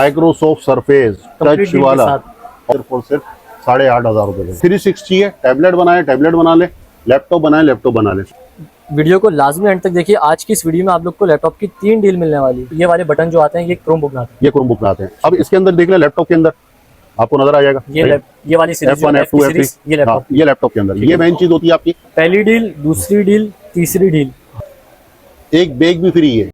Microsoft surface touch वाला सिर्फ और सिर्फ 8,500 रुपए का। 360 है, टैबलेट बनाए टैबलेट बना ले, लैपटॉप बनाए लैपटॉप बना ले। वीडियो को लाजमी एंड तक देखिए। आज की इस वीडियो में आप लोग को लैपटॉप की 3 डील मिलने वाली है। ये वाले बटन जो आते हैं ये क्रोमबुक में आते हैं। ये क्रोमबुक में आते हैं। अब इसके अंदर देख ले, लैपटॉप के अंदर आपको नजर आ जाएगा ये वाली सीरीज F1 F2 F3 ये लैपटॉप के अंदर ये मेन चीज होती है आपकी। पहली डील, दूसरी डील, तीसरी डील, एक बैग भी फ्री है।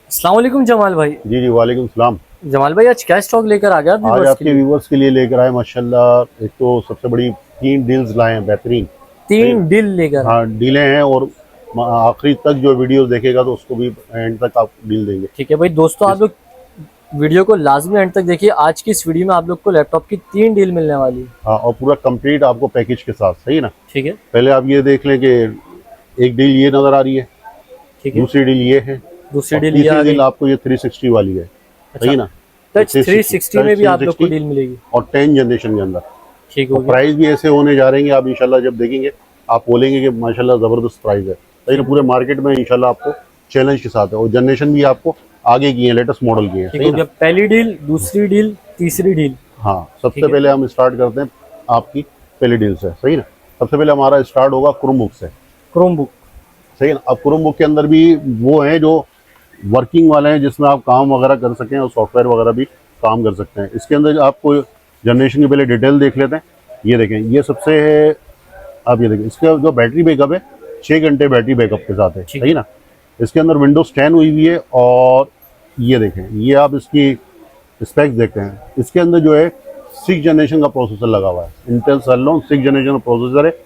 अस्सलाम वालेकुम जमाल भाई। जी जी वालेकुम सलाम। जमाल भाई आज क्या स्टॉक लेकर आ गया आज आपके व्यूवर्स के लिए लेकर आए माशाल्लाह। एक तो सबसे बड़ी 3 डील्स लाए हैं, बेहतरीन 3 डील लेकर। हाँ डीलें हैं और आखिरी तक जो वीडियोस देखेगा तो उसको भी एंड तक आप डील देंगे। ठीक है भाई दोस्तों, आप लोग वीडियो को लाजमी एंड तक देखिए। आज की इस वीडियो में आप लोग को लैपटॉप की 3 डील मिलने वाली है। हाँ और पूरा कंप्लीट आपको पैकेज के साथ, सही ना। ठीक है, पहले आप ये देख लें कि एक डील ये नजर आ रही है, ठीक है, दूसरी डील ये है, दूसरी तीसरी डील आपको ये 360 वाली है, सही ना। टच 360 में भी आप लोग को डील मिलेगी और 10 जनरेशन के अंदर। ठीक हो गया। प्राइस भी ऐसे होने जा रहे हैं आप इंशाल्लाह जब देखेंगे आप बोलेंगे कि माशाल्लाह जबरदस्त प्राइस है, सही ना। पूरे मार्केट में इंशाल्लाह आपको चैलेंज के साथ है और जनरेशन भी आपको आगे की है, लेटेस्ट मॉडल की है, ठीक हो गया। पहली डील, दूसरी डील, तीसरी डील। हाँ सबसे पहले हम स्टार्ट करते हैं आपकी पहली डील से, सही ना। सबसे पहले हमारा स्टार्ट होगा क्रोमबुक से। क्रोमबुक सही ना। अब क्रोमबुक के अंदर भी वो हैं जो वर्किंग वाले हैं जिसमें आप काम वगैरह कर सकें और सॉफ्टवेयर वगैरह भी काम कर सकते हैं। इसके अंदर आपको जनरेशन की पहले डिटेल देख लेते हैं। ये देखें, ये सबसे है, आप ये देखें इसका जो बैटरी बैकअप है 6 घंटे बैटरी बैकअप के साथ है, सही ना। इसके अंदर विंडोज 10 हुई हुई है और ये देखें, ये आप इसकी स्पेक्स देखते हैं। इसके अंदर जो है 6 जनरेशन का प्रोसेसर लगा हुआ है, इंटेल सेलेरॉन 6 जनरेशन का प्रोसेसर है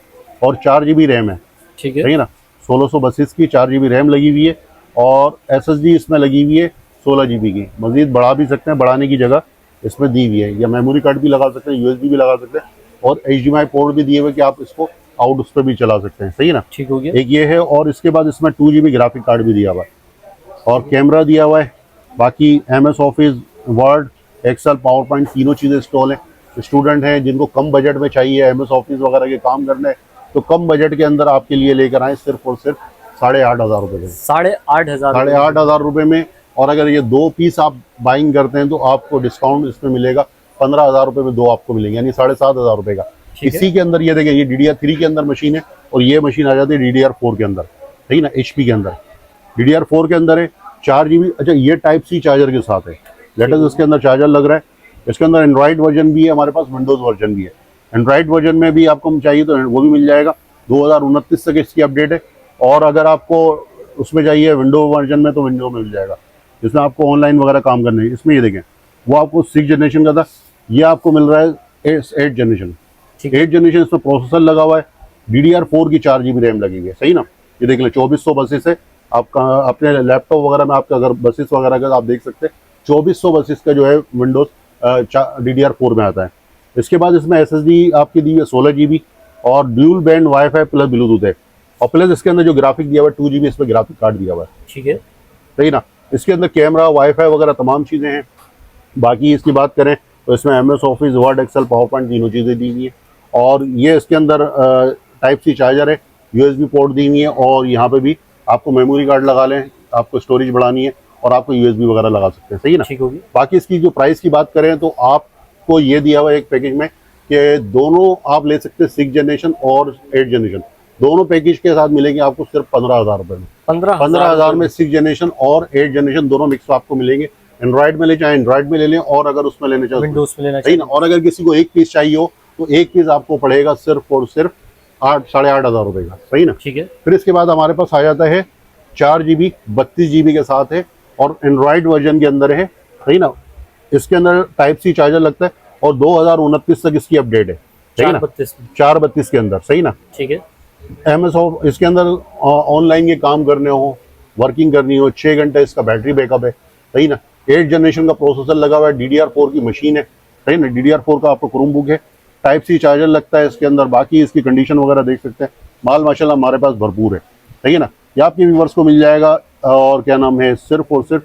और 4 GB रैम है, ठीक है, सही ना। 1632 की 4 GB रैम लगी हुई है और SSD इसमें लगी हुई है 16 GB की। मजीद बढ़ा भी सकते हैं, बढ़ाने की जगह इसमें दी हुई है, या मेमोरी कार्ड भी लगा सकते हैं, USB भी लगा सकते हैं और HDMI पोर्ट भी दिए हुए कि आप इसको आउट उस पर भी चला सकते हैं, सही ना। ठीक हो गया। एक ये है और इसके बाद इसमें 2 GB ग्राफिक कार्ड भी दिया हुआ है और कैमरा दिया हुआ है। बाकी MS Office, Word, Excel, PowerPoint तीनों चीज़ें इंस्टॉल है। स्टूडेंट हैं जिनको कम बजट में चाहिए MS ऑफिस वगैरह के काम करने, तो कम बजट के अंदर आपके लिए लेकर आए सिर्फ और सिर्फ 8,500 रुपये में। 8,500 रुपये में। और अगर ये 2 पीस आप बाइंग करते हैं तो आपको डिस्काउंट इसमें मिलेगा 15,000 रुपये में 2 आपको मिलेंगे, यानी 7,500 रुपये का। इसी के अंदर ये देखें, ये DDR3 के अंदर मशीन है और ये मशीन आ जाती है DDR4 के अंदर, सही ना। HP के अंदर, DDR4 के अंदर है 4 GB। अच्छा ये टाइप C चार्जर के साथ है, लेटेस्ट इसके अंदर चार्जर लग रहा है। इसके अंदर एंड्रॉइड वर्जन भी है हमारे पास, विंडोज़ वर्जन भी है। एंड्रॉइड वर्जन में भी आपको चाहिए तो वो भी मिल जाएगा, 2029 तक इसकी अपडेट है। और अगर आपको उसमें चाहिए विंडो वर्जन में तो विंडो में मिल जाएगा, जिसमें आपको ऑनलाइन वगैरह काम करने है। इसमें ये देखें, वो आपको 6 जनरेशन का था, ये आपको मिल रहा है 8 जनरेशन। 8 जनरेशन इसमें प्रोसेसर लगा हुआ है, DDR4 की 4 GB रैम लगी हुई है, सही ना। ये देख लें 2400 बसेस है आपका, अपने लैपटॉप वगैरह में आपका अगर बसेस वगैरह का आप देख सकते हैं 2400 बसेस का जो है विंडोज DDR4 में आता है। इसके बाद इसमें SSD आपकी दी है 16 GB और dual band wifi plus Bluetooth है। और प्लस इसके अंदर जो ग्राफिक दिया हुआ है 2 GB इसमें ग्राफिक कार्ड दिया हुआ है, ठीक है, सही ना। इसके अंदर कैमरा, वाईफाई वगैरह तमाम चीज़ें हैं। बाकी इसकी बात करें तो इसमें MS Office, Word, Excel, PowerPoint तीनों चीज़ें दी हुई है। और ये इसके अंदर टाइप C चार्जर है, USB पोर्ट दी हुई है और यहाँ पे भी आपको मेमोरी कार्ड लगा लें, आपको स्टोरेज बढ़ानी है और आपको USB वगैरह लगा सकते हैं, सही ना। ठीक होगी। बाकी इसकी जो प्राइस की बात करें तो आपको ये दिया हुआ है एक पैकेज में कि दोनों आप ले सकते हैं, 6 जनरेशन और 8 जनरेशन दोनों पैकेज के साथ मिलेंगे आपको सिर्फ 15,000 रुपये में। 15,000 में 6 जनरेशन और 8 जनरेशन दोनों मिक्स आपको मिलेंगे। एंड्रॉइड में ले चाहे एंड्रॉइड में ले लें और अगर उसमें लेने चाहे विंडोज में लेना, सही ना। और अगर किसी को एक पीस चाहिए हो तो एक पीस आपको पड़ेगा सिर्फ और सिर्फ 8,500 रुपये का, सही ना। ठीक है। फिर इसके बाद हमारे पास आ जाता है 4 GB 32 GB के साथ है और एंड्रॉइड वर्जन के अंदर है, सही ना। इसके अंदर टाइप C चार्जर लगता है और 2029 तक इसकी अपडेट है, सही ना। 432 के अंदर, सही ना। ठीक है। MS इसके अंदर ऑनलाइन के काम करने हो, वर्किंग करनी हो, 6 घंटे इसका बैटरी बैकअप है, सही ना। 8 जनरेशन का प्रोसेसर लगा हुआ है, DDR4 की मशीन है, सही ना। DDR4 का आपको क्रोमबुक है, टाइप C चार्जर लगता है इसके अंदर। बाकी इसकी कंडीशन वगैरह देख सकते हैं, माल माशाल्लाह हमारे पास भरपूर है, सही है ना। ये आपके व्यूवर्स को मिल जाएगा और क्या नाम है, सिर्फ और सिर्फ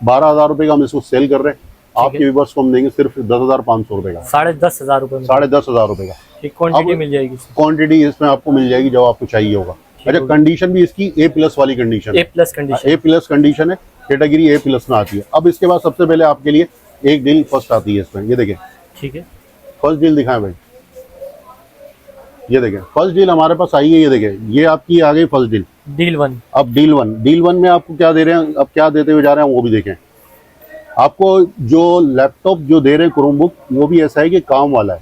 12,000 रुपये का हम इसको सेल कर रहे हैं। आपके व्यूवर्स को हम देंगे सिर्फ 10,500 रुपये का, 10,500 रुपये में, 10,500 रुपये का। क्वांटिटी मिल जाएगी, क्वांटिटी इसमें आपको मिल जाएगी जो आपको चाहिए होगा। अच्छा कंडीशन भी इसकी A+ वाली कंडीशन है, A+ कंडीशन, A+ कंडीशन है। कैटेगरी ए प्लस में आती है। अब इसके बाद सबसे पहले आपके लिए एक डील फर्स्ट आती है इसमें, ये देखें। ठीक है, फर्स्ट डील दिखाएं भाई, ये देखें फर्स्ट डील हमारे पास आई है, ये देखें ये आपकी आ गई फर्स्ट डील, डील 1। अब डील वन में आपको क्या दे रहे हैं, अब क्या देते हुए जा रहे हैं वो भी देखें। आपको जो लैपटॉप जो दे रहे हैं क्रोमबुक, वो भी ऐसा है कि काम वाला है,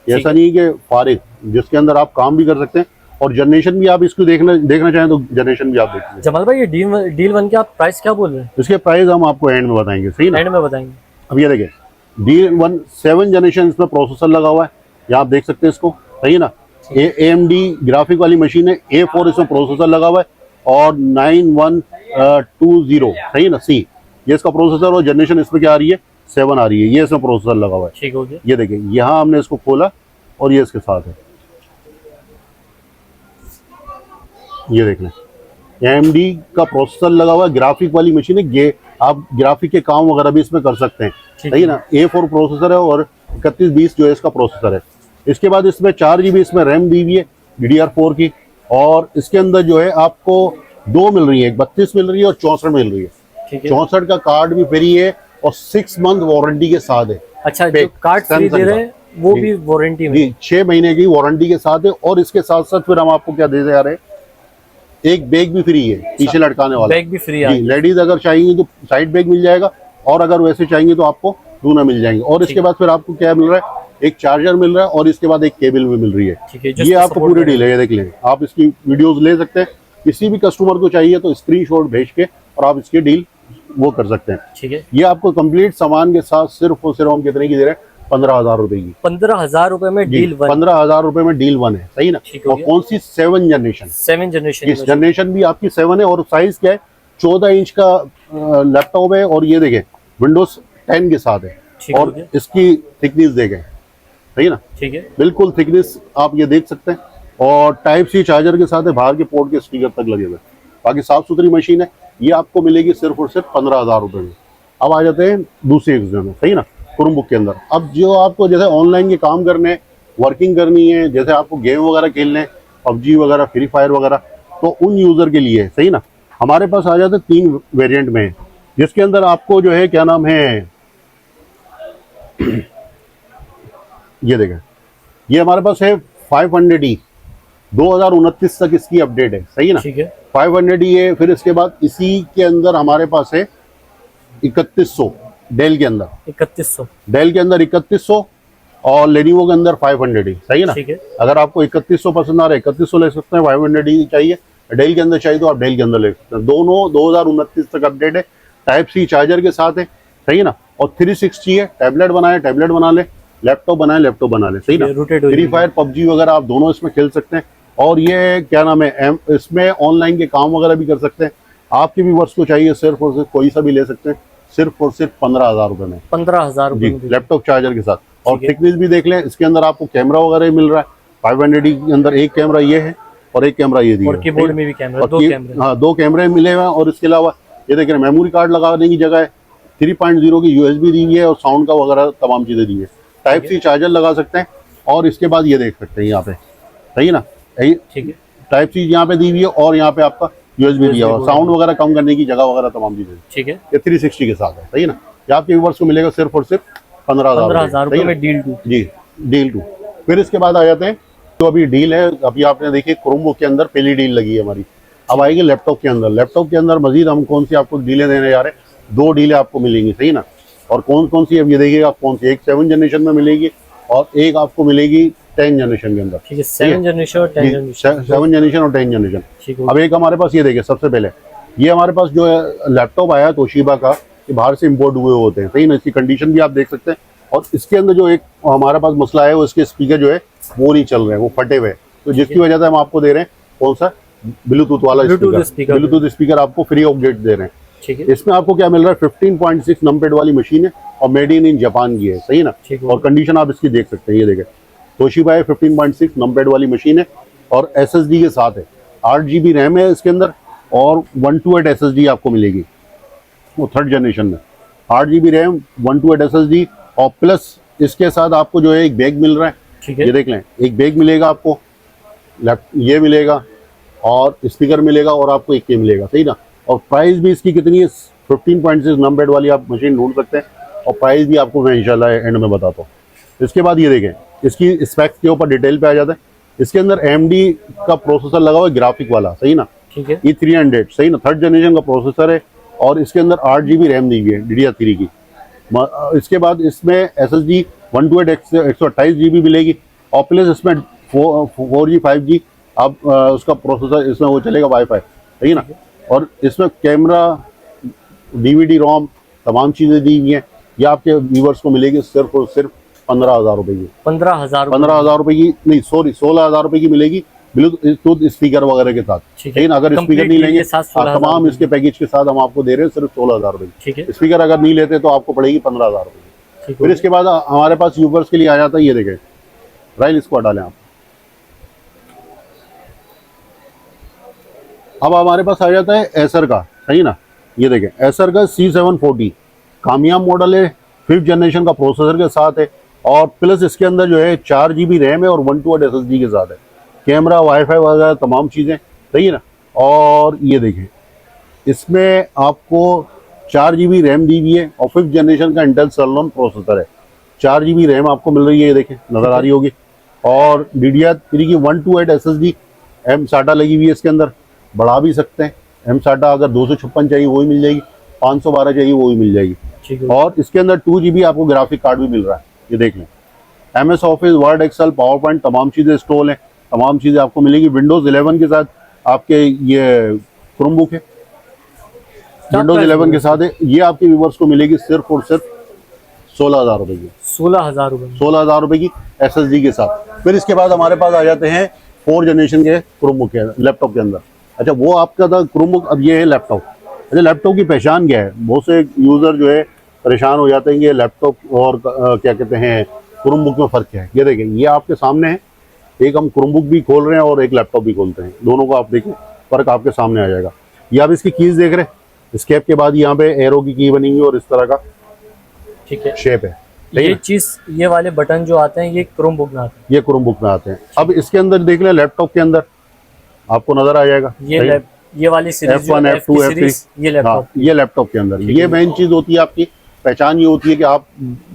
ऐसा नहीं कि फारिग, जिसके अंदर आप काम भी कर सकते हैं और जनरेशन भी आप इसको देखना चाहें तो जनरेशन भी आप देख सकते हैं। जमाल भाई ये डील 1 के आप प्राइस क्या बोल रहे हैं? इसके प्राइस हम आपको एंड में बताएंगे, सही ना? एंड में बताएंगे। अब ये देखें डील 1 7 जनरेशन इसमें प्रोसेसर लगा हुआ है, यहाँ आप देख सकते हैं इसको, सही है ना? AMD ग्राफिक वाली मशीन है, A4 इसमें प्रोसेसर लगा हुआ है और 9120, सही है ना, C ये इसका प्रोसेसर, और जनरेशन इसमें क्या आ रही है 7 आ रही है, ये इसमें प्रोसेसर लगा हुआ है। ठीक हो गया। ये देखिए यहाँ हमने इसको खोला और ये इसके साथ है, ये देख लें AMD का प्रोसेसर लगा हुआ है, ग्राफिक वाली मशीन है, ये आप ग्राफिक के काम वगैरह भी इसमें कर सकते हैं, सही है ना? A4 प्रोसेसर है और 3120 जो है इसका प्रोसेसर है। इसके बाद इसमें 4 GB इसमें रैम दी हुई है DDR4 की, और इसके अंदर जो है आपको 2 मिल रही है, एक 32 मिल रही है और 64 मिल रही है। 64 का कार्ड भी फ्री है और 6 मंथ वारंटी के साथ है। अच्छा, जो कार्ड फ्री दे रहे हैं वो भी वारंटी में? जी 6 महीने की वारंटी के साथ है, और इसके साथ साथ फिर हम आपको क्या दे जा रहे हैं, एक बैग भी फ्री है पीछे लटकाने वाला, बैग भी फ्री है। लेडीज अगर चाहेंगी तो साइड बैग मिल जाएगा, और अगर वैसे चाहेंगे तो आपको दोनों मिल जाएंगे। और इसके बाद फिर आपको क्या मिल रहा है, एक चार्जर मिल रहा है और इसके बाद एक केबल भी मिल रही है। ये आपको पूरी डील है, ये देख लें, आप इसकी वीडियोस ले सकते हैं, किसी भी कस्टमर को चाहिए तो स्क्रीनशॉट भेज के और आप इसकी डील वो कर सकते हैं। ठीक है, ये आपको कंप्लीट सामान के साथ सिर्फ और सिर्फ हम कितने की दे रहे हैं, 15,000 रुपए की। 15,000 रुपए में डील 1? 15,000 रुपए में डील 1 है, सही ना? और कौन सी 7 जनरेशन? 7 जनरेशन। इस जनरेशन भी आपकी 7 है, और साइज क्या है 14 इंच का लैपटॉप है, और ये देखें विंडोज 10 के साथ है, और इसकी थिकनेस देखें, सही ना? ठीक है, बिल्कुल थिकनेस आप ये देख सकते हैं, और टाइप सी चार्जर के साथ है, बाहर के पोर्ट के स्पीकर तक लगे हुए। बाकी साफ सुथरी मशीन है, ये आपको मिलेगी सिर्फ और सिर्फ 15,000 रुपए में। अब आ जाते हैं दूसरी एग्जाम में, सही ना, क्रोमबुक के अंदर। अब जो आपको जैसे ऑनलाइन के काम करने, वर्किंग करनी है, जैसे आपको गेम वगैरह खेलने, PUBG वगैरह, फ्री फायर वगैरह, तो उन यूजर के लिए है, सही ना? हमारे पास आ जाते 3 वेरिएंट में, जिसके अंदर आपको जो है क्या नाम है ये देखें, ये हमारे पास है 500E 2029 तक इसकी अपडेट है, सही ना? ठीक है, 500E है। फिर इसके बाद इसी के अंदर हमारे पास है 3100 डेल के अंदर, 3100 डेल के अंदर 3100, और लेनोवो के अंदर 500E, सही ना? ठीक है, अगर आपको 3100 पसंद आ रहा है 3100 ले सकते हैं, 500E चाहिए डेल के अंदर चाहिए तो आप डेल के अंदर ले सकते हैं। दोनों 2029 तक अपडेट है, टाइप सी चार्जर के साथ है, सही है ना? और 360 है, टैबलेट बनाए टैबलेट बना ले, लैपटॉप बनाए लैपटॉप बना ले, सही ना? फ्री फायर PUBG वगैरह आप दोनों इसमें खेल सकते हैं। और ये क्या नाम है, इसमें ऑनलाइन के काम वगैरह भी कर सकते हैं। आपके भी वर्ष को चाहिए सिर्फ और सिर्फ कोई सा भी ले सकते हैं, सिर्फ और सिर्फ 15,000 रुपए में। 15,000 रुपए में लैपटॉप चार्जर के साथ। और थिकनेस भी देख लें, इसके अंदर आपको कैमरा वगैरह मिल रहा है। 500E के अंदर एक कैमरा ये है और एक कैमरा ये दिया है, कीबोर्ड में भी कैमरा, 2 कैमरे। हाँ 2 कैमरे मिले हुए हैं। और इसके अलावा ये देख रहे हैं मेमोरी कार्ड लगाने की जगह है, 3.0 की USB दी हुई है, और साउंड का वगैरह तमाम चीजें दी है। टाइप सी चार्जर लगा सकते हैं। और इसके बाद ये देख सकते हैं यहाँ पे, सही है ना, ठीक है, टाइप सी यहाँ पे दी हुई है, और यहाँ पे आपका USB दिया हुआ, साउंड वगैरह कम करने की जगह वगैरह तमाम चीजें, ठीक है। ये 360 के साथ है, सही है ना? ये आपके व्यूअर्स को मिलेगा सिर्फ और सिर्फ 15,000 रुपए में डील 2। जी डील 2। फिर इसके बाद आ जाते हैं, तो अभी डील है, अभी आपने देखिए क्रोमबुक के अंदर पहली डील लगी है हमारी। अब आएगी लैपटॉप के अंदर। लैपटॉप के अंदर मजीद हम कौन सी आपको डीलें देने जा रहे हैं, 2 डीलें आपको मिलेंगी, सही ना? और कौन कौन सी, अब ये देखिएगा कौन सी, एक 7 जनरेशन में मिलेगी और एक आपको मिलेगी 10 जनरेशन के अंदर। ठीक है, 7 जनरेशन और 10 जनरेशन, 7 जनरेशन और 10 जनरेशन। अब एक हमारे पास ये देखिए, सबसे पहले ये हमारे पास जो है लैपटॉप आया तोशिबा का, ये बाहर से इम्पोर्ट हुए होते हैं, सही ना? इसकी कंडीशन भी आप देख सकते हैं। और इसके अंदर जो एक हमारे पास मसला है, वो इसके स्पीकर जो है वो नहीं चल रहे हैं, वो फटे हुए हैं, तो जिसकी वजह से हम आपको दे रहे हैं कौन सा, ब्लूटूथ वाला स्पीकर। ब्लूटूथ स्पीकर आपको फ्री ऑफ गिफ्ट दे रहे हैं। ठीक है, इसमें आपको क्या मिल रहा है, 15.6 नंबर वाली मशीन है और मेड इन जापान की है, सही ना? और कंडीशन आप इसकी देख सकते हैं, ये देखें तोशिबा है, 15.6 नंबर वाली मशीन है और SSD के साथ है। 8 GB रैम है इसके अंदर और 128 SSD आपको मिलेगी, वो 3rd जनरेशन में। 8 GB रैम, 128 SSD, और प्लस इसके साथ आपको जो है एक बैग मिल रहा है। ठीक है, ये देख लें, एक बैग मिलेगा आपको, ये मिलेगा और स्पीकर मिलेगा और आपको एक के मिलेगा, सही ना? और प्राइस भी इसकी कितनी है, 15.6 नंबर वाली आप मशीन ढूंढ सकते हैं, और प्राइस भी आपको मैं इंशाल्लाह एंड में बताता हूँ। इसके बाद ये देखें, इसकी स्पेक्स के ऊपर डिटेल पे आ जाते हैं। इसके अंदर AMD का प्रोसेसर लगा हुआ है, ग्राफिक वाला, सही ना, ठीक है। E300, सही ना, 3rd जनरेशन का प्रोसेसर है, और इसके अंदर 8 GB रैम दी हुई है DDR3 की। इसके बाद इसमें SSD 128 128 GB मिलेगी, और प्लस इसमें 4G 5G आप उसका प्रोसेसर इसमें वो चलेगा, वाईफाई, सही ना। और इसमें कैमरा, DVD रोम, तमाम चीज़ें दी हुई हैं। ये आपके व्यूवर्स को मिलेगी सिर्फ और सिर्फ 15,000 रुपये की। 15,000 रुपये की नहीं, सॉरी, 16,000 रुपये की मिलेगी ब्लूटूथ स्पीकर वगैरह के साथ। लेकिन अगर स्पीकर नहीं लेंगे, तमाम इसके पैकेज के साथ हम आपको दे रहे हैं सिर्फ 16,000 रुपये की। स्पीकर अगर नहीं लेते तो आपको पड़ेगी 15,000 रुपये की। फिर इसके बाद हमारे पास यूजर्स के लिए आ जाता है, ये देखें, राइल इसको हटा लें आप। अब हमारे पास आ जाता है एसर का, सही ना, ये देखें, एसर का C740 कामयाब मॉडल है, 5th जनरेशन का प्रोसेसर के साथ है, और प्लस इसके अंदर जो है 4 GB रैम है और 128 SSD के साथ है। कैमरा, वाईफाई वगैरह तमाम चीज़ें, सही है ना। और ये देखें, इसमें आपको 4 GB रैम दी हुई है, और 5th जनरेशन का इंटेल सेलेरॉन प्रोसेसर है। 4 GB रैम आपको मिल रही है, ये देखें, नज़र आ रही होगी। और DDR3 की 128 SSD M SATA लगी हुई है इसके अंदर, बढ़ा भी सकते हैं। M SATA अगर 256 चाहिए वो ही मिल जाएगी, 512 चाहिए वो ही मिल जाएगी। और इसके अंदर 2 GB आपको ग्राफिक कार्ड भी मिल रहा है, ये देख लें। MS Office, Word, Excel, PowerPoint तमाम चीज़ें इंस्टॉल हैं, तमाम चीज़ें आपको मिलेगी। विंडोज़ 11 के साथ आपके ये क्रोमबुक है, विंडोज़ 11 के साथ है। ये आपके व्यूवर्स को मिलेगी सिर्फ और सिर्फ 16,000 रुपये की। 16,000 रुपये की SSD के साथ। फिर इसके बाद हमारे पास आ जाते हैं 4th जनरेशन के क्रोमबुक के लैपटॉप के अंदर। अच्छा, वो आपका था क्रोमबुक, अब ये है लैपटॉप। अच्छा, लैपटॉप की पहचान क्या है? बहुत से यूज़र जो है परेशान हो जाते हैं कि लैपटॉप और क्या कहते हैं क्रोमबुक में फ़र्क क्या है। ये देखें, ये आपके सामने है, एक हम क्रोमबुक भी खोल रहे हैं और एक लैपटॉप भी खोलते हैं, दोनों को आप देखें, फ़र्क आपके सामने आ जाएगा। ये आप इसकी कीज़ देख रहे हैं, एस्केप के बाद यहाँ पे एरो की की बनी हुई और इस तरह का, ठीक है, शेप है। ये चीज़, ये वाले बटन जो आते हैं ये क्रोमबुक में आते हैं, ये क्रोमबुक में आते हैं। अब इसके अंदर देख लें, लैपटॉप के अंदर आपको नजर आ जाएगा ये वाली सीरीज F1, F2, F3, ये लैपटॉप के अंदर ये मेन चीज होती है। आपकी पहचान ये होती है कि आप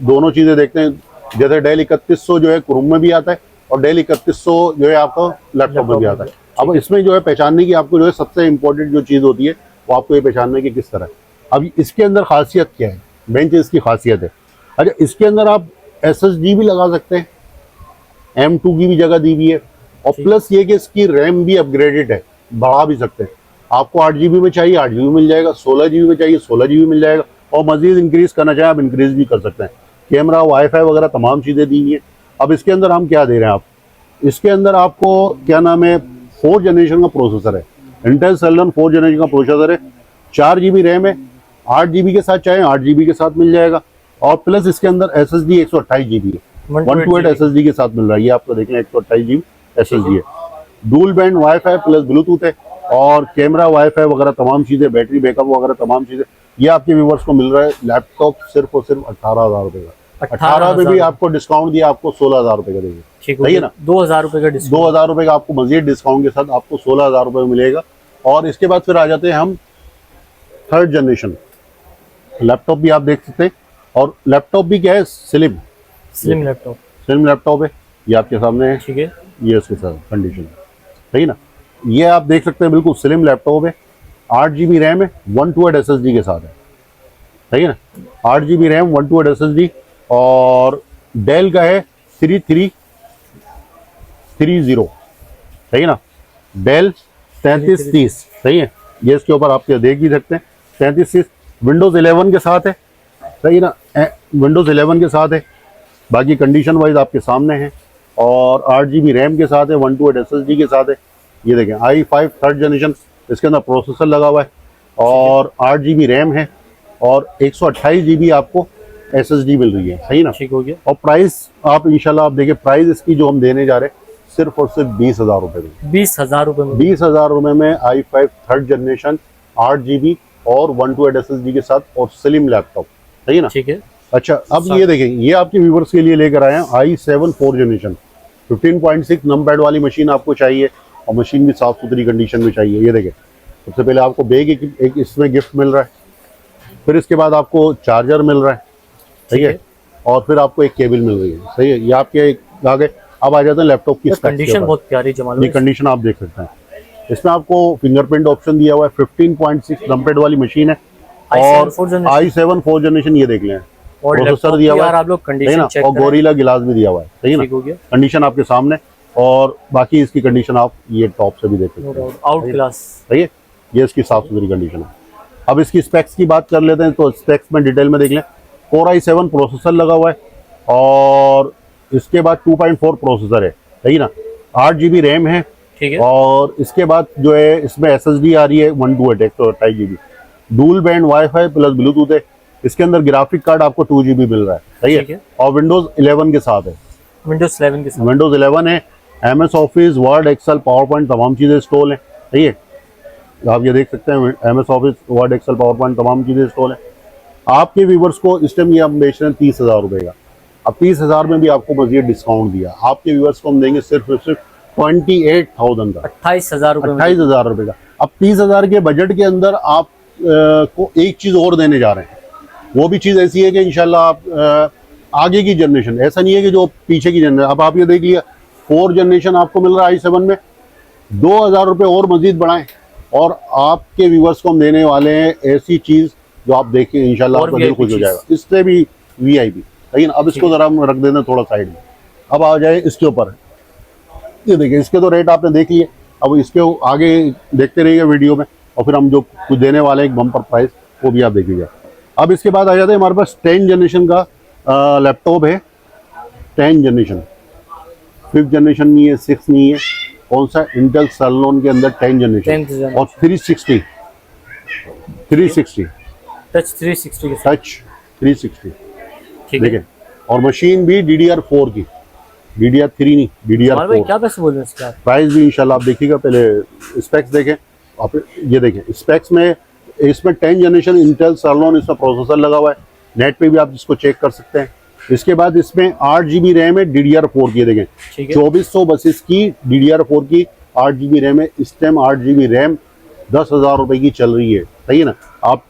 दोनों चीजें देखते हैं, जैसे डेल 3100 जो है क्रोम में भी आता है, और डेल 3100 जो है आपका लैपटॉप में भी आता है। अब इसमें जो है पहचानने की आपको जो है सबसे इंपॉर्टेंट जो चीज़ होती है वो आपको ये पहचानने की किस तरह। अब इसके अंदर खासियत क्या है, मेन चीज़ इसकी खासियत है। अच्छा, इसके अंदर आप SSD भी लगा सकते हैं, M2 की भी जगह दी हुई है, और प्लस ये कि इसकी रैम भी अपग्रेडेड है, बढ़ा भी सकते हैं। आपको 8 GB में चाहिए 8 GB मिल जाएगा, 16 GB में चाहिए 16 GB मिल जाएगा, और मजीद इंक्रीज करना चाहें आप इंक्रीज भी कर सकते हैं। कैमरा, वाईफाई वगैरह तमाम चीज़ें दी हुई हैं। अब इसके अंदर हम क्या दे रहे हैं, आप इसके अंदर आपको क्या नाम है, 4th जनरेशन का प्रोसेसर है, इंटेल सेलेरॉन 4th जनरेशन का प्रोसेसर है, 4 GB रैम है, 8 GB के साथ चाहें 8 GB के साथ मिल जाएगा, और प्लस इसके अंदर SSD 128 GB है, 128 SSD के साथ मिल रहा है। ये आपको देखें 128 GB SSD है, dual band wifi plus Bluetooth है, और कैमरा, वाईफाई वगैरह तमाम चीज़ें, बैटरी बैकअप वगैरह तमाम चीज़ें, ये आपके व्यूवर्स को मिल रहा है। लैपटॉप सिर्फ और सिर्फ 18,000 रुपये का, 18 में भी आपको डिस्काउंट दिया, आपको 16,000 रुपये का देंगे, सही है ना। 2,000 रुपये का डिस्काउंट, 2,000 रुपये का आपको मजीद डिस्काउंट के साथ आपको 16,000 रुपये मिलेगा। और इसके बाद फिर आ जाते हैं हम 3rd जनरेशन लैपटॉप भी आप देख सकते हैं, और लैपटॉप भी क्या है, स्लिम लैपटॉप है, ये आपके सामने है, ठीक है, ये इसके साथ कंडीशन, सही ना। ये आप देख सकते हैं बिल्कुल स्लिम लैपटॉप है, 8 GB रैम है, 128 SSD के साथ है, सही है ना। 8 GB रैम, 128 SSD, और डेल का है 3330, सही है ना, डेल 3330, सही है। ये इसके ऊपर आप देख भी सकते हैं, 3330 विंडोज़ 11 के साथ है, सही ना, विंडोज़ 11 के साथ है, बाकी कंडीशन वाइज आपके सामने है, और 8 GB रैम के साथ है, 128 SSD के साथ है। ये देखें i5 3rd जनरेशन, इसके अंदर प्रोसेसर लगा हुआ है, और 8 GB रैम है, और 128 GB आपको SSD मिल रही है, सही ना, ठीक हो गया। और प्राइस आप इंशाल्लाह आप देखें, प्राइस इसकी जो हम देने जा रहे हैं सिर्फ और सिर्फ 20,000 रुपये में, 20,000 रुपये में, 20,000 रुपये में i5 3rd जनरेशन 8 GB और 128 SSD के साथ, और स्लिम लैपटॉप, सही ना, ठीक है। अच्छा, अब ये देखें, ये आपके व्यूवर्स के लिए लेकर आए हैं i7 4th जनरेशन, 15.6 नंबर वाली मशीन आपको चाहिए, और मशीन भी साफ सुथरी कंडीशन में चाहिए। ये देखें, सबसे पहले आपको बैग एक इसमें गिफ्ट मिल रहा है, फिर इसके बाद आपको चार्जर मिल रहा है, ठीक है, और फिर आपको एक केबल मिल रही है, सही है। ये आपके आगे अब आ जाते हैं लैपटॉप की कंडीशन बहुत प्यारी जमाल ये कंडीशन आप देख सकते हैं। इसमें आपको फिंगरप्रिंट ऑप्शन दिया हुआ है, 15.6 नंबर वाली मशीन है और i7 4th जनरेशन, ये देख लें, प्रोसेसर दिया हुआ है, आप लोग कंडीशन चेक और गोरिल्ला गिलास भी दिया हुआ है, सही है ना। कंडीशन आपके सामने, और बाकी इसकी कंडीशन आप ये टॉप से भी देख सकते हैं, आउट क्लास, सही है। ये इसकी साफ सुथरी कंडीशन है। अब इसकी स्पेक्स की बात कर लेते हैं, तो स्पेक्स में डिटेल में देख लें। Core i7 प्रोसेसर लगा हुआ है और इसके बाद 2.4 प्रोसेसर है, सही ना। 8 GB रैम है, ठीक है। और इसके बाद जो है इसमें SSD आ रही है 128 128 GB, dual band wifi plus Bluetooth है। इसके अंदर ग्राफिक कार्ड आपको 2 GB मिल रहा है, सही है, और विंडोज 11 के साथ है। विंडोज 11 के साथ, विंडोज 11 है। MS Office, Word, Excel, PowerPoint तमाम चीजें इंस्टॉल है, सही है। आप ये देख सकते हैं MS Office, Word, Excel, PowerPoint तमाम चीजें इंस्टॉल है। आपके व्यूवर्स को इस टाइम ये हम बेच रहे हैं 30,000 रुपए का। अब 30,000 में भी आपको मजीद डिस्काउंट दिया, आपके व्यूवर्स को हम देंगे सिर्फ 28,000 का, 28,000 रुपए, 28,000 रुपए का। अब 30,000 के बजट के अंदर आप को एक चीज और देने जा रहे हैं, वो भी चीज ऐसी है कि इंशाल्लाह आप आगे की जनरेशन, ऐसा नहीं है कि जो पीछे की जनरेशन। अब आप ये देख लिया 4th जनरेशन आपको मिल रहा है i7 में, 2,000 रुपए और मजीद बढ़ाएं, और आपके व्यूवर्स को हम देने वाले हैं ऐसी चीज जो आप देखें इंशाल्लाह आपका दिल खुश हो जाएगा, इससे भी VIP, सही ना। अब इसको जरा हम रख देते हैं थोड़ा साइड में। अब आ जाए इसके ऊपर, ये देखिए इसके तो रेट आपने देख लिए, अब इसके आगे देखते रहिएगा वीडियो में, और फिर हम जो कुछ देने वाले हैं एक बम्पर प्राइस, वो भी आप देखिएगा। अब इसके बाद आ जाते हैं हमारे पास 10th जनरेशन का लैपटॉप है। 10th जनरेशन, 5th जनरेशन नहीं है, 6th नहीं है, कौन सा, इंटेल सैलोन के अंदर 10th जनरेशन, और 360 टच 360 के टच 360, ठीक है। और मशीन भी DDR4 की, DDR3 नहीं, DDR4। क्या पैसे बोल रहे हैं इसका? प्राइस भी इंशाल्लाह आप देखिएगा, पहले स्पेक्स देखें आप, ये देखें स्पेक्स में, इसमें 10th जनरेशन इंटेल सैलोन इसमें प्रोसेसर लगा हुआ है, नेट पे भी आप इसको चेक कर सकते हैं। इसके बाद इसमें 8 GB रैम है, DDR4 की, देखें 2432 की DDR4 की 8 GB रैम है। इस टाइम 8 GB रैम 10,000 रुपए की चल रही है, सही है ना। आप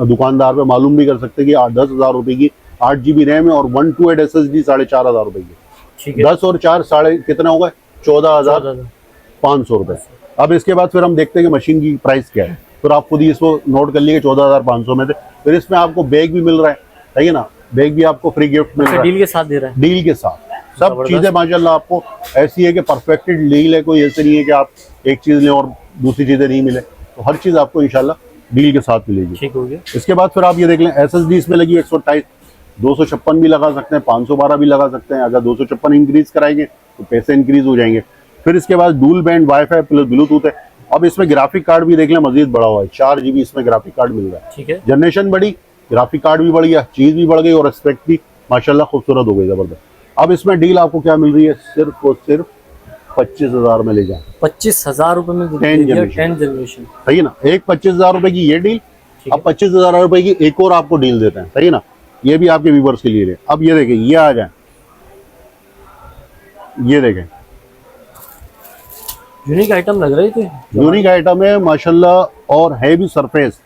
दुकानदार पे मालूम भी कर सकते हैं कि 10,000 रुपए की 8 GB रैम है, और 128 SSD 4,500 रुपए की, ठीक है। 10 और 4 साढ़े कितना होगा, 14,500 रुपए। अब इसके बाद फिर हम देखते हैं कि मशीन की प्राइस क्या है, फिर आप खुद ही इसको नोट कर लीजिए 14,500 में से। फिर इसमें आपको बैग भी मिल रहा है, सही है ना, बैग भी आपको फ्री गिफ्ट मिल रहा है, डील के साथ दे रहा है, डील के साथ सब चीजें माशाल्लाह आपको ऐसी है कि परफेक्टेड डील है, कोई ऐसे नहीं है कि आप एक चीज लें और दूसरी चीजें नहीं मिले, तो हर चीज आपको इंशाल्लाह डील के साथ मिलेगी, ठीक हो गया। इसके बाद फिर आप ये देख लें SSD इसमें लगी 128, 256 भी लगा सकते हैं, 512 भी लगा सकते हैं। अगर 256 इंक्रीज कराएंगे तो पैसे इंक्रीज हो जाएंगे। फिर इसके बाद dual band wifi plus Bluetooth है। अब इसमें ग्राफिक कार्ड भी देख लें, मजीद बड़ा हुआ है, 4 GB इसमें ग्राफिक कार्ड मिल रहा है, ठीक है। जनरेशन बढ़ी, ग्राफिक कार्ड भी बढ़ गया, चीज भी बढ़ गई, और स्पेक भी माशाल्लाह खूबसूरत हो गई, जबरदस्त। अब इसमें डील आपको क्या मिल रही है, सिर्फ और सिर्फ 25,000 में ले जाए, 25,000 रुपए में 10th जनरेशन, सही है ना। एक 25,000 रुपए की ये डील, अब 25,000 रुपए की एक और आपको डील देते हैं, सही है ना। ये भी आपके व्यूवर्स के लिए है। अब ये देखें, ये आ जाए, ये देखें यूनिक आइटम लग रही थी, यूनिक आइटम है माशाल्लाह, और है भी सरफेस,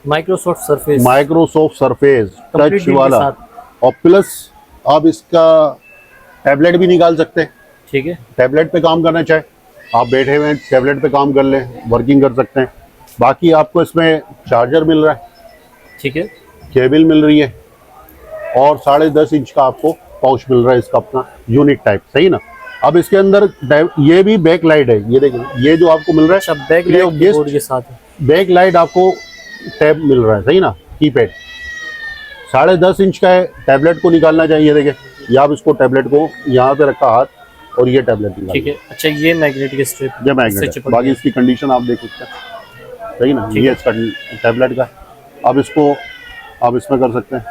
माइक्रोसॉफ्ट सरफेस टच वाला, और प्लस आप इसका टैबलेट भी निकाल सकते हैं, ठीक है। टैबलेट पे काम करना चाहे आप, बैठे हुए टैबलेट पे काम कर लें, वर्किंग कर सकते हैं। बाकी आपको इसमें चार्जर मिल रहा है, ठीक है, केबल मिल रही है, और 10.5 इंच का आपको पाउच मिल रहा है इसका अपना यूनिक टाइप, सही ना। अब इसके अंदर ये भी बैक लाइट है, ये देखिए, ये जो आपको मिल रहा है बैक लाइट के साथ, बैक लाइट आपको टैब मिल रहा है, सही ना, कीपैड 10.5 इंच का है। टैबलेट को निकालना चाहिए, देखें, ये आप इसको टैबलेट को यहाँ पे रखा हाथ, और ये टैबलेट निकाल, ठीक है। अच्छा, ये मैग्नेटिक स्ट्रिप, ये मैग्नेट, बाकी इसकी कंडीशन आप देख सकते हैं, सही ना। ये इसका टैबलेट का, अब इसको आप इसमें कर सकते हैं,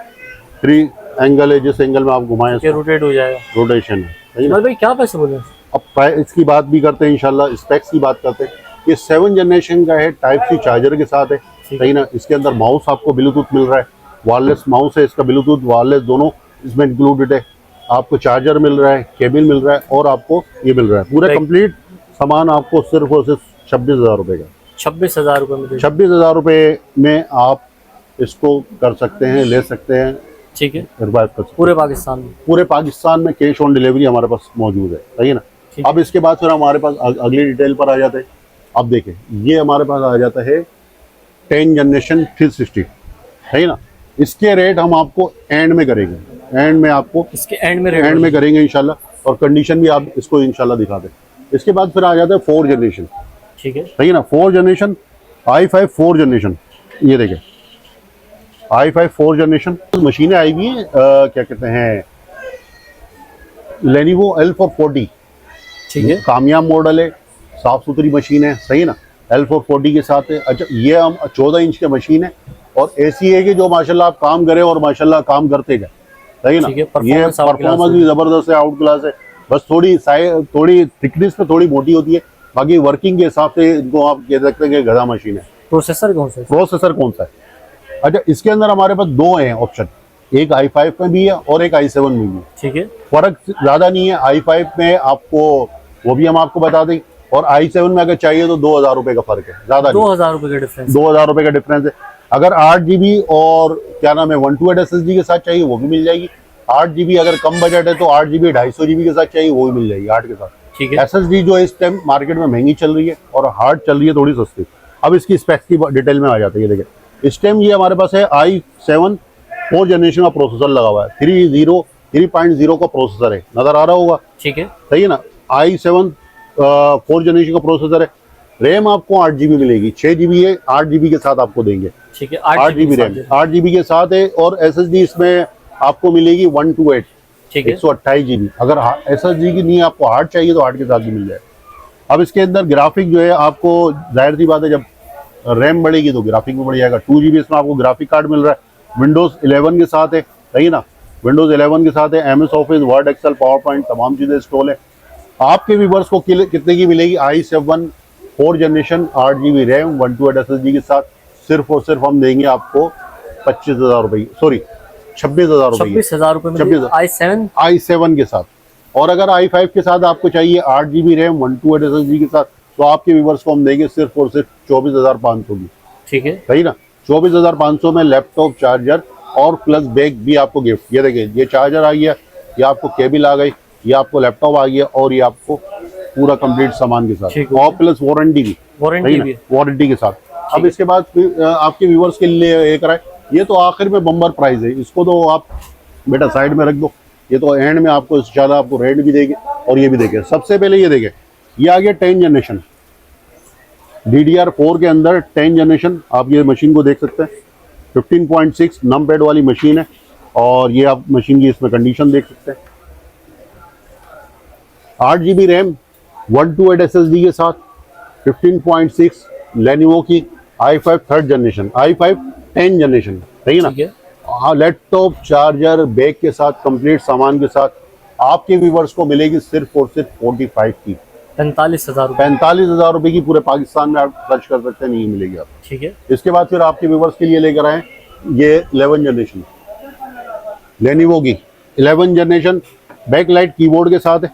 3 एंगल है, जिस एंगल में आप घुमाएं रोटेट हो जाएगा, रोटेशन है, सही ना। भाई क्या पैसे बोले? अब प्राइस की बात भी करते हैं इंशाल्लाह, स्पेक्स की बात करते हैं। ये 7th जनरेशन का है, टाइप सी चार्जर के साथ है, सही ना। इसके अंदर माउस आपको ब्लूटूथ मिल रहा है, वायरलेस माउस है, इसका ब्लूटूथ वायरलेस दोनों इसमें इंक्लूडेड है। आपको चार्जर मिल रहा है, केबल मिल रहा है, और आपको ये मिल रहा है पूरा कंप्लीट सामान आपको सिर्फ और सिर्फ 26,000 रुपए का, 26,000 रुपए में, 26,000 रुपए में आप इसको कर सकते हैं, ले सकते हैं, ठीक है, रिवाइव कर सकते हैं। पूरे पाकिस्तान में? पूरे पाकिस्तान में कैश ऑन डिलीवरी हमारे पास मौजूद है, सही है ना। ठीक अब इसके बाद फिर हमारे पास अगली डिटेल पर आ जाते हैं। अब देखें, ये हमारे पास आ जाता है 10 जनरेशन 360, है ना। इसके रेट हम आपको एंड में करेंगे, एंड में आपको इसके एंड में रेट एंड में करेंगे इंशाल्लाह, और कंडीशन भी आप इसको इंशाल्लाह दिखा दें। इसके बाद फिर आ जाता है 4 जनरेशन, ठीक है, सही है ना। 4 जनरेशन i5 4 जनरेशन, ये देखें i5 4 जनरेशन मशीनें आई हुई हैं, क्या कहते हैं, लेनोवो L440, ठीक है, कामयाब मॉडल है, साफ सुथरी मशीन है, सही ना। L440 के साथ है। अच्छा, ये हम 14 इंच की मशीन है, और ऐसी है कि जो माशाल्लाह आप काम करें और माशाल्लाह काम करते जाए, सही ना। ठीक है, ये परफॉर्मेंस भी जबरदस्त है, आउट क्लास है। बस थोड़ी थिकनेस पे थोड़ी मोटी होती है, बाकी वर्किंग के हिसाब से इनको आप कह सकते हैं कि गधा मशीन है। प्रोसेसर कौन सा है? प्रोसेसर कौन सा है? अच्छा, इसके अंदर हमारे पास दो हैं ऑप्शन, एक i5 में भी है और एक i7 में भी है। ठीक है, फर्क ज्यादा नहीं है। i5 में आपको वो भी हम आपको बता दें, और i7 में अगर चाहिए तो 2000 रुपए का फर्क है, ज्यादा 2000 रुपए का डिफरेंस? 2000 रुपए का डिफरेंस है। अगर 8GB और क्या नाम है 128 SSD के साथ चाहिए वो भी मिल जाएगी। 8GB अगर कम बजट है तो 8GB 250GB के साथ चाहिए वो भी मिल जाएगी 8 के साथ। ठीक है, SSD जो इस टाइम मार्केट में महंगी चल रही है और हार्ड चल रही है थोड़ी सस्ती। अब इसकी स्पेक्स की डिटेल में आ जाते हैं। देखिए, इस टाइम ये हमारे पास है i7 4 जनरेशन का प्रोसेसर लगा हुआ है, 3.0 का प्रोसेसर है, नजर आ रहा होगा, ठीक है, सही है ना। i7 4 जनरेशन का प्रोसेसर है। रैम आपको 8GB मिलेगी, 6GB है, 8GB के साथ आपको देंगे। ठीक है, 8GB रैम 8GB के साथ है, और SSD इसमें आपको मिलेगी 128, ठीक है, 128GB। अगर SSD की नहीं आपको हार्ड चाहिए तो हार्ड के साथ भी मिल जाए। अब इसके अंदर ग्राफिक जो है, आपको जाहिर सी बात है जब रैम बढ़ेगी तो ग्राफिक भी बढ़ जाएगा। 2GB इसमें आपको ग्राफिक कार्ड मिल रहा है, विंडोज 11 के साथ है, सही ना। विंडोज 11 के साथ है, MS Office, Word, Excel, PowerPoint तमाम चीजें इंस्टॉल है। आपके व्यूअर्स को कितने की मिलेगी? i7 4 generation 8GB RAM 128 SSD के साथ सिर्फ और सिर्फ हम देंगे आपको 25,000 रुपये, सॉरी 26,000 रुपये, 26,000 रुपए में i7 के साथ। और अगर i5 के साथ आपको चाहिए 8GB रैम 128 SSD के साथ, तो आपके व्यूअर्स को हम देंगे सिर्फ और सिर्फ 24,500 की, ठीक है, सही ना। 24,500 में लैपटॉप, चार्जर और प्लस बैग भी आपको गिफ्ट। ये देखिए, ये चार्जर आ गया, ये आपको केबल आ गई, ये आपको लैपटॉप आ गया, और ये आपको पूरा कंप्लीट सामान के साथ, और प्लस वारंटी भी, वारंटी के साथ। अब इसके बाद आपके व्यूअर्स के लिए एक रहा है, ये तो आखिर में बम्पर प्राइस है, इसको तो आप बेटा साइड में रख दो, ये तो एंड में आपको इंशाल्लाह आपको रेट भी देंगे और ये भी देंगे। सबसे पहले ये देखें, ये आ गया 10 जनरेशन DDR4 के अंदर 10 जनरेशन। आप ये मशीन को देख सकते हैं, 15.6 नम पैड वाली मशीन है, और ये आप मशीन की इसमें कंडीशन देख सकते हैं। 8GB रैम 128 SSD के साथ, 15.6 लेनोवो की i5 3rd generation, i5 10 generation, सही है ना। लैपटॉप, चार्जर, बैग के साथ, कंप्लीट सामान के साथ आपके व्यूअर्स को मिलेगी सिर्फ और सिर्फ 45 की, 45,000 रुपए, 45,000 रुपए की पूरे पाकिस्तान में आप सर्च कर सकते हैं, नहीं मिलेगी आप। ठीक है, इसके बाद फिर आपके व्यूअर्स के लिए लेकर आए ये 11 जनरेशन लेनोवो की 11 जनरेशन, बैकलाइट कीबोर्ड के साथ है,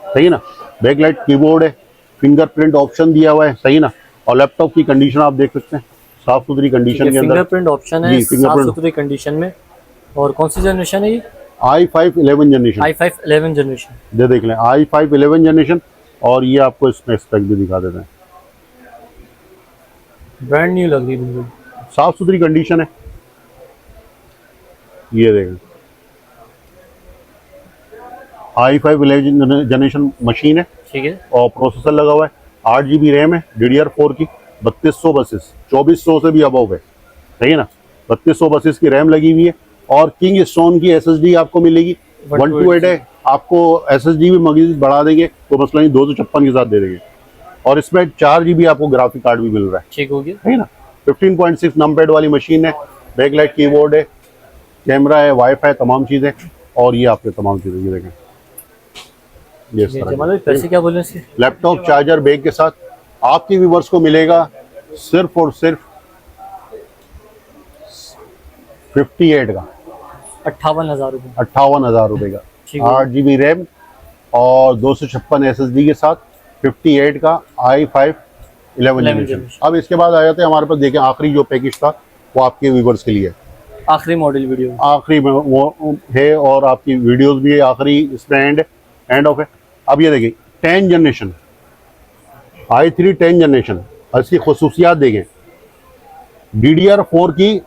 सही ना। बैकलाइट कीबोर्ड है, फिंगरप्रिंट ऑप्शन दिया हुआ है, सही ना। और लैपटॉप की कंडीशन आप देख सकते हैं, साफ सुथरी कंडीशन के अंदर, फिंगरप्रिंट ऑप्शन है, साफ सुथरी कंडीशन में। और कौन सी जनरेशन है ये? i5 11 जनरेशन, i5 11 जनरेशन, ये देख लें, i5 11 जनरेशन। और ये आपको इसमें स्पेक भी दिखा देते हैं, ब्रांड न्यू लग रही है बिल्कुल, साफ सुथरी कंडीशन है। ये देखें, i5 11 जनरेशन मशीन है, ठीक है, और प्रोसेसर लगा हुआ है, 8GB रैम है DDR4 की, 3200 बसेस, 2400 से भी अबव है, सही है ना। 3200 बसेस की रैम लगी हुई है, और किंग स्टोन की SSD आपको मिलेगी 128 है। आपको SSD भी मजीद बढ़ा देंगे तो मसला नहीं, 256 के साथ दे देंगे। और इसमें 4GB आपको ग्राफिक कार्ड भी मिल रहा है, ठीक हो गया, है ना। 15.6 नंबरपैड वाली मशीन है, बैकलाइट कीबोर्ड है, कैमरा है, वाईफाई, तमाम चीजें, और ये आपके तमाम चीजें ये देखें। जमाल भाई पैसे क्या बोले इसके? लैपटॉप, चार्जर, बैग के साथ आपके व्यूअर्स को मिलेगा सिर्फ और सिर्फ 58 का, 58,000 रुपए, 58,000 रुपए का, ठीक है। 8GB रैम और 256 SSD के साथ 58 का i5 11 जनरेशन। अब इसके बाद आ जाते हैं हमारे पास, देखें आखिरी जो पैकेज था वो आपके व्यूवर्स के लिए है। आखिरी मॉडल वीडियो। आखिरी में वो है और आपकी वीडियोस भी है, आखिरी इसमें एंड ऑफ है। अब ये देखिए 10 जनरेशन i3 10 जनरेशन, इसकी खसूसियात देखें। DDR4 की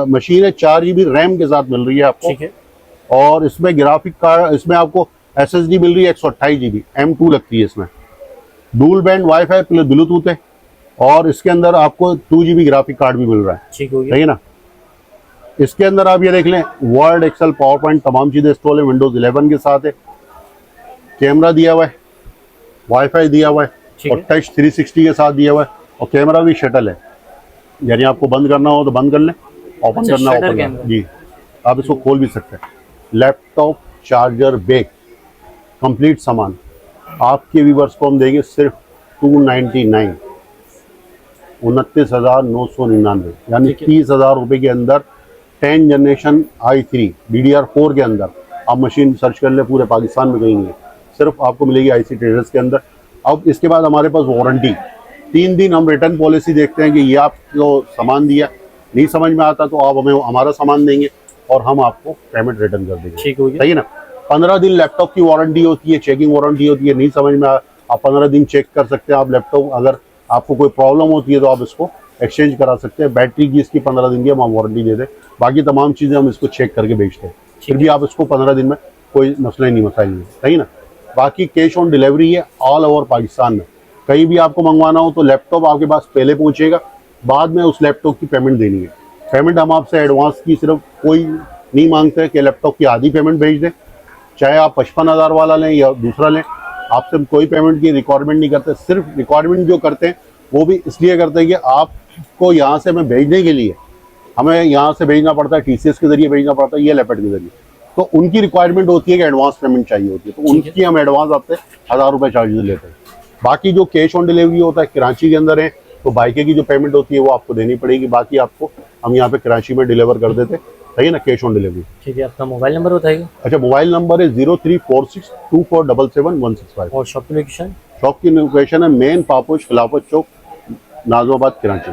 मशीन है, 4 GB रैम के साथ मिल रही है आपको। ठीक है। और इसमें ग्राफिक कार्ड, इसमें आपको SSD मिल रही है 128 GB, M2 लगती है इसमें। Dual band wifi plus Bluetooth है और इसके अंदर आपको 2 GB ग्राफिक कार्ड भी मिल रहा है। ठीक हो गया। सही है ना। इसके अंदर आप ये देख लें, वर्ड, एक्सेल, पावर पॉइंट तमाम चीजें इंस्टॉल है, विंडोज 11 के साथ है। कैमरा दिया हुआ है, वाईफाई दिया हुआ है और टच 360 के साथ दिया हुआ है और कैमरा भी शटल है, यानी आपको बंद करना हो तो बंद कर लें, ओपन अच्छा, करना शटर ओपन कैमरा। कर जी, आप इसको खोल भी सकते हैं। लैपटॉप, चार्जर, बैग, कंप्लीट सामान आपके व्यूअर्स को हम देंगे सिर्फ 299, 29,999, यानी ठीक है। 30,000 रुपये के अंदर 10 जनरेशन i3 DDR4 के अंदर आप मशीन सर्च कर ले, पूरे पाकिस्तान में कहीं नहीं है, सिर्फ आपको मिलेगी IC ट्रेडर्स के अंदर। अब इसके बाद हमारे पास वारंटी 3 दिन, हम रिटर्न पॉलिसी देखते हैं कि ये आपको सामान दिया, नहीं समझ में आता तो आप हमें हमारा सामान देंगे और हम आपको पेमेंट रिटर्न कर देंगे। ठीक हो गया। सही है ना। 15 दिन लैपटॉप की वारंटी होती है, चेकिंग वारंटी होती है, नहीं समझ में आप 15 दिन चेक कर सकते हैं आप लैपटॉप। अगर आपको कोई प्रॉब्लम होती है तो आप इसको एक्सचेंज करा सकते हैं। बैटरी की इसकी 15 दिन की हम वारंटी दे दें, बाकी तमाम चीज़ें हम इसको चेक करके बेचते हैं, फिर भी आप इसको 15 दिन में कोई मसला ही नहीं, मसाइल नहीं। सही ना। बाकी कैश ऑन डिलीवरी है ऑल ओवर पाकिस्तान में, कहीं भी आपको मंगवाना हो तो लैपटॉप आपके पास पहले पहुंचेगा, बाद में उस लैपटॉप की पेमेंट देनी है। पेमेंट हम आपसे एडवांस की सिर्फ कोई नहीं मांगते कि लैपटॉप की आधी पेमेंट भेज दें, चाहे आप 55,000 वाला लें या दूसरा लें, आपसे कोई पेमेंट की रिक्वायरमेंट नहीं करते। सिर्फ रिक्वायरमेंट जो करते हैं वो भी इसलिए करते हैं कि आपको यहाँ से हमें भेजने के लिए हमें यहाँ से भेजना पड़ता है, TCS के जरिए भेजना पड़ता है, ये लेपेट के जरिए, तो उनकी रिक्वायरमेंट होती है कि एडवांस पेमेंट चाहिए होती है, तो उनकी हम एडवांस आपसे 1,000 रुपये चार्जेस लेते हैं। बाकी जो कैश ऑन डिलीवरी होता है, कराची के अंदर है तो बाइके की जो पेमेंट होती है वो आपको देनी पड़ेगी, बाकी आपको हम यहाँ पे कराची में डिलीवर कर देते हैं। सही है ना, कैश ऑन डिलीवरी। ठीक है, अपना मोबाइल नंबर बताइएगा। अच्छा, मोबाइल नंबर है 034624777165। और शॉप की लोकेशन? शॉप की लोकेशन है मेन पापोश खिलाफत चौक, नाजमाबाद, कराची।